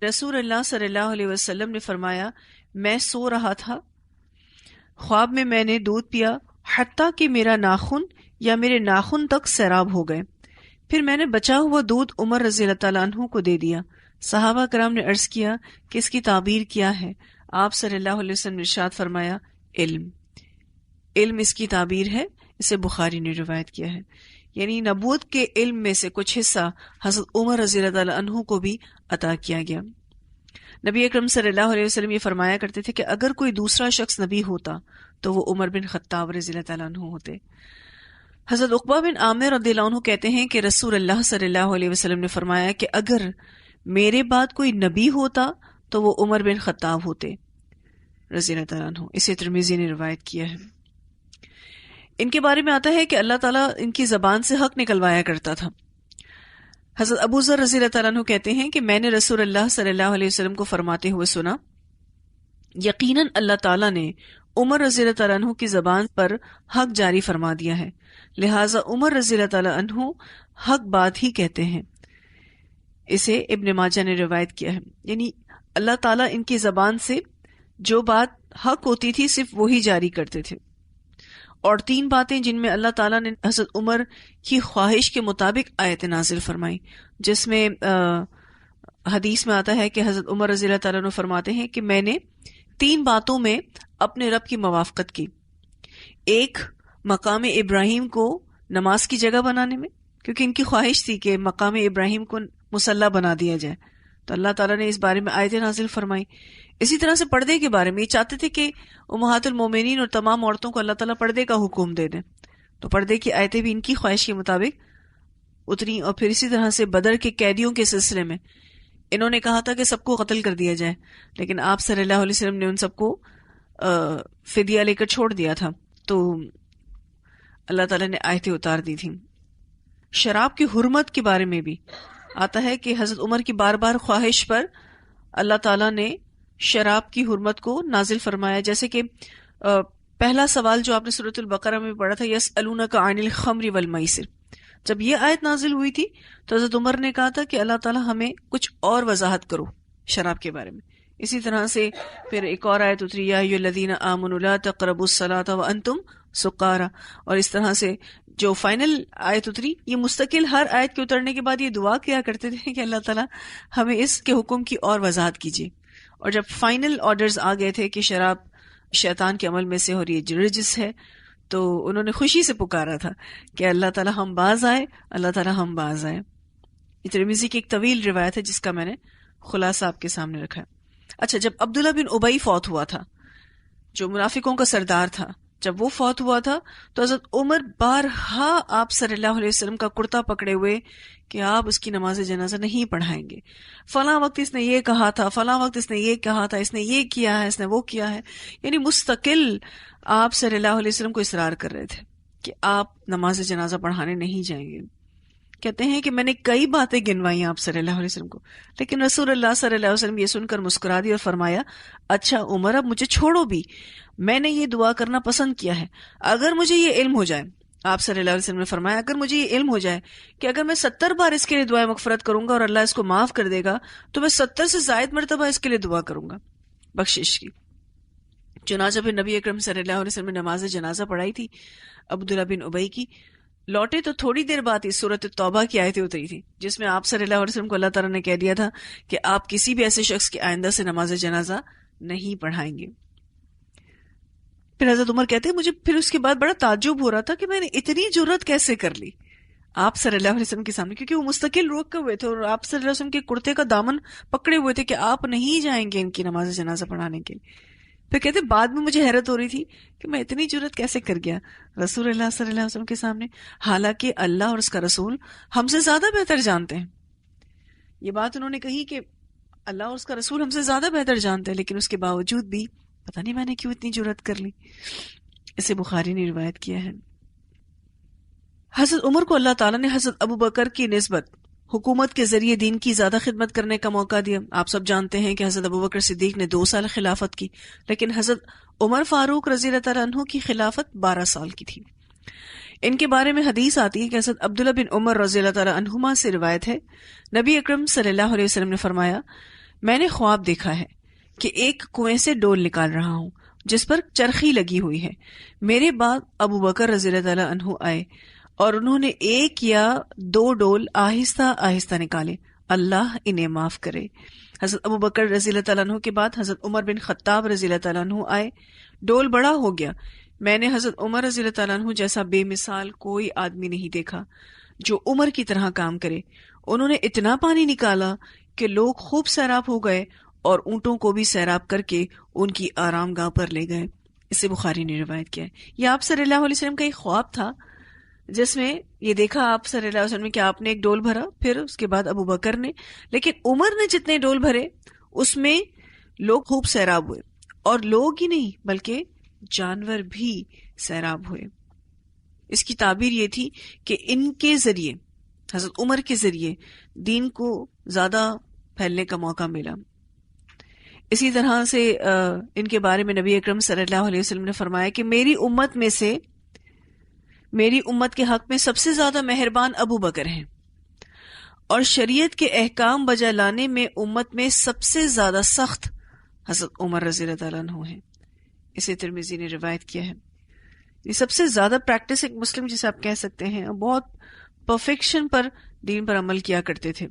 رسول اللہ صلی اللہ علیہ وسلم نے فرمایا، میں سو رہا تھا، خواب میں میں نے دودھ پیا حتیٰ کہ میرا ناخن یا میرے ناخن تک سیراب ہو گئے، پھر میں نے بچا ہوا دودھ عمر رضی اللہ تعالیٰ عنہ کو دے دیا۔ صحابہ کرام نے عرض کیا کہ اس کی تعبیر کیا ہے؟ آپ صلی اللہ علیہ وسلم نے ارشاد فرمایا، علم، علم اس کی تعبیر ہے۔ اسے بخاری نے روایت کیا ہے۔ یعنی نبوت کے علم میں سے کچھ حصہ حضرت عمر رضی اللہ تعالیٰ عنہ کو بھی عطا کیا گیا۔ نبی اکرم صلی اللہ علیہ وسلم یہ فرمایا کرتے تھے کہ اگر کوئی دوسرا شخص نبی ہوتا تو وہ عمر بن خطاب رضی اللہ تعالیٰ عنہ ہوتے۔ حضرت عقبہ بن عامر رضی اللہ عنہ کہتے ہیں کہ رسول اللہ صلی اللہ علیہ وسلم نے فرمایا کہ اگر میرے بعد کوئی نبی ہوتا تو وہ عمر بن خطاب ہوتے رضی اللہ تعالیٰ عنہ۔ اسے ترمذی نے روایت کیا ہے۔ ان کے بارے میں آتا ہے کہ اللہ تعالیٰ ان کی زبان سے حق نکلوایا کرتا تھا۔ حضرت ابو ذر رضی اللہ تعالیٰ عنہ کہتے ہیں کہ میں نے رسول اللہ صلی اللہ علیہ وسلم کو فرماتے ہوئے سنا، یقیناً اللہ تعالیٰ نے عمر رضی اللہ تعالیٰ عنہ کی زبان پر حق جاری فرما دیا ہے، لہٰذا عمر رضی اللہ تعالیٰ عنہ حق بات ہی کہتے ہیں۔ اسے ابن ماجہ نے روایت کیا ہے۔ یعنی اللہ تعالیٰ ان کی زبان سے جو بات حق ہوتی تھی صرف وہی جاری کرتے تھے۔ اور تین باتیں جن میں اللہ تعالیٰ نے حضرت عمر کی خواہش کے مطابق آیت نازل فرمائی، جس میں حدیث میں آتا ہے کہ حضرت عمر رضی اللہ تعالیٰ عنہ فرماتے ہیں کہ میں نے تین باتوں میں اپنے رب کی موافقت کی۔ ایک، مقام ابراہیم کو نماز کی جگہ بنانے میں، کیونکہ ان کی خواہش تھی کہ مقام ابراہیم کو مصلی بنا دیا جائے، تو اللہ تعالیٰ نے اس بارے میں آیت نازل فرمائی۔ اسی طرح سے پردے کے بارے میں یہ چاہتے تھے کہ امہات المومنین اور تمام عورتوں کو اللہ تعالیٰ پردے کا حکم دے دیں، تو پردے کی آیتیں بھی ان کی خواہش کے مطابق اتری۔ اور پھر اسی طرح سے بدر کے قیدیوں کے سلسلے میں انہوں نے کہا تھا کہ سب کو قتل کر دیا جائے، لیکن آپ صلی اللہ علیہ وسلم نے ان سب کو فدیہ لے کر چھوڑ دیا تھا، تو اللہ تعالیٰ نے آیتیں اتار دی تھیں۔ شراب کی حرمت کے بارے میں بھی آتا ہے کہ حضرت عمر کی بار بار خواہش پر اللہ تعالیٰ نے شراب کی حرمت کو نازل فرمایا، جیسے کہ پہلا سوال جو آپ نے سورۃ البقرہ میں پڑھا تھا، یسألونک عن الخمر والمیسر، جب یہ آیت نازل ہوئی تھی تو حضرت عمر نے کہا تھا کہ اللہ تعالیٰ ہمیں کچھ اور وضاحت کرو شراب کے بارے میں۔ اسی طرح سے پھر ایک اور آیت اتری، یا ایھا الذین آمنوا لا تقربوا الصلاۃ وانتم سکارى، اور اس طرح سے جو فائنل آیت اتری، یہ مستقل ہر آیت کے اترنے کے بعد یہ دعا کیا کرتے تھے کہ اللہ تعالیٰ ہمیں اس کے حکم کی اور وضاحت کیجیے۔ اور جب فائنل آرڈرز آ گئے تھے کہ شراب شیطان کے عمل میں سے اور یہ رجس ہے، تو انہوں نے خوشی سے پکارا تھا کہ اللہ تعالیٰ ہم باز آئے، اللہ تعالیٰ ہم باز آئے۔ یہ ترمذی کی ایک طویل روایت ہے جس کا میں نے خلاصہ آپ کے سامنے رکھا ہے۔ اچھا، جب عبداللہ بن ابی فوت ہوا تھا، جو منافقوں کا سردار تھا، جب وہ فوت ہوا تھا تو حضرت عمر بارہا آپ صلی اللہ علیہ وسلم کا کرتا پکڑے ہوئے کہ آپ اس کی نماز جنازہ نہیں پڑھائیں گے، فلاں وقت اس نے یہ کہا تھا، فلاں وقت اس نے یہ کہا تھا، اس نے یہ کیا ہے، اس نے وہ کیا ہے، یعنی مستقل آپ صلی اللہ علیہ وسلم کو اصرار کر رہے تھے کہ آپ نماز جنازہ پڑھانے نہیں جائیں گے۔ کہتے ہیں کہ میں نے کئی باتیں گنوائی آپ صلی اللہ علیہ وسلم کو، لیکن رسول اللہ صلی اللہ علیہ وسلم یہ سن کر مسکرا دی اور فرمایا، اچھا عمر اب مجھے چھوڑو بھی، میں نے یہ دعا کرنا پسند کیا ہے، اگر مجھے یہ علم ہو جائے، آپ صلی اللہ علیہ وسلم نے فرمایا اگر مجھے یہ علم ہو جائے کہ اگر میں 70 بار اس کے لیے دعائیں مغفرت کروں گا اور اللہ اس کو معاف کر دے گا، تو میں 70 سے زائد مرتبہ اس کے لیے دعا کروں گا بخشش کی۔ چنانچہ پھر نبی اکرم صلی اللہ علیہ وسلم نے نماز جنازہ پڑھائی تھی عبداللہ بن ابی کی۔ لوٹے تو تھوڑی دیر بعد اس سورۃ التوبہ کی آیتیں اتری تھی، جس میں آپ صلی اللہ علیہ وسلم کو اللہ تعالیٰ نے کہہ دیا تھا کہ آپ کسی بھی ایسے شخص کی آئندہ سے نماز جنازہ نہیں پڑھائیں گے۔ پھر حضرت عمر کہتے ہیں مجھے پھر اس کے بعد بڑا تعجب ہو رہا تھا کہ میں نے اتنی جرأت کیسے کر لی آپ صلی اللہ علیہ وسلم کے سامنے، کیونکہ وہ مستقل روکے ہوئے تھے اور آپ صلی اللہ علیہ وسلم کے کرتے کا دامن پکڑے ہوئے تھے کہ آپ نہیں جائیں گے ان کی نماز جنازہ پڑھانے کے لیے۔ پھر کہتے بعد میں مجھے حیرت ہو رہی تھی کہ میں اتنی جرأت کیسے کر گیا رسول اللہ صلی اللہ علیہ وسلم کے سامنے، حالانکہ اللہ اور اس کا رسول ہم سے زیادہ بہتر جانتے ہیں۔ یہ بات انہوں نے کہی کہ اللہ اور اس کا رسول ہم سے زیادہ بہتر جانتے ہیں، لیکن اس کے باوجود بھی پتہ نہیں میں نے کیوں اتنی جرأت کر لی۔ اسے بخاری نے روایت کیا ہے۔ حضرت عمر کو اللہ تعالیٰ نے حضرت ابوبکر کی نسبت حکومت کے ذریعے دین کی زیادہ خدمت کرنے کا موقع دیا۔ آپ سب جانتے ہیں کہ حضرت ابوبکر صدیق نے 2 سال خلافت کی، لیکن حضرت عمر فاروق رضی اللہ تعالیٰ عنہ کی خلافت 12 سال کی تھی۔ ان کے بارے میں حدیث آتی ہے کہ حضرت عبداللہ بن عمر رضی اللہ تعالیٰ عنہما سے روایت ہے، نبی اکرم صلی اللہ علیہ وسلم نے فرمایا، میں نے خواب دیکھا ہے کہ ایک کنویں سے ڈول نکال رہا ہوں جس پر چرخی لگی ہوئی ہے. میرے بعد ابو بکر رضی اللہ تعالیٰ عنہ آئے اور انہوں نے ایک یا دو ڈول آہستہ آہستہ نکالے. اللہ انہیں معاف کرے. حضرت ابو بکر رضی اللہ تعالیٰ عنہ کے بعد حضرت عمر بن خطاب رضی اللہ تعالیٰ عنہ آئے. ڈول بڑا ہو گیا. میں نے حضرت عمر رضی اللہ تعالیٰ عنہ جیسا بے مثال کوئی آدمی نہیں دیکھا جو عمر کی طرح کام کرے. انہوں نے اتنا پانی نکالا کہ لوگ خوب سیراب ہو گئے اور اونٹوں کو بھی سیراب کر کے ان کی آرام گاہ پر لے گئے. اسے بخاری نے روایت کیا ہے. یہ آپ صلی اللہ علیہ وسلم کا ایک خواب تھا جس میں یہ دیکھا آپ صلی اللہ علیہ وسلم کہ آپ نے ایک ڈول بھرا، پھر اس کے بعد ابو بکر نے، لیکن عمر نے جتنے ڈول بھرے اس میں لوگ خوب سیراب ہوئے، اور لوگ ہی نہیں بلکہ جانور بھی سیراب ہوئے. اس کی تعبیر یہ تھی کہ ان کے ذریعے، حضرت عمر کے ذریعے دین کو زیادہ پھیلنے کا موقع ملا. اسی طرح سے ان کے بارے میں نبی اکرم صلی اللہ علیہ وسلم نے فرمایا کہ میری امت کے حق میں سب سے زیادہ مہربان ابو بکر ہیں، اور شریعت کے احکام بجا لانے میں امت میں سب سے زیادہ سخت حضرت عمر رضی اللہ تعالیٰ عنہ ہیں. اسے ترمذی نے روایت کیا ہے. یہ سب سے زیادہ پریکٹسنگ مسلم جسے آپ کہہ سکتے ہیں، بہت پرفیکشن پر دین پر عمل کیا کرتے تھے.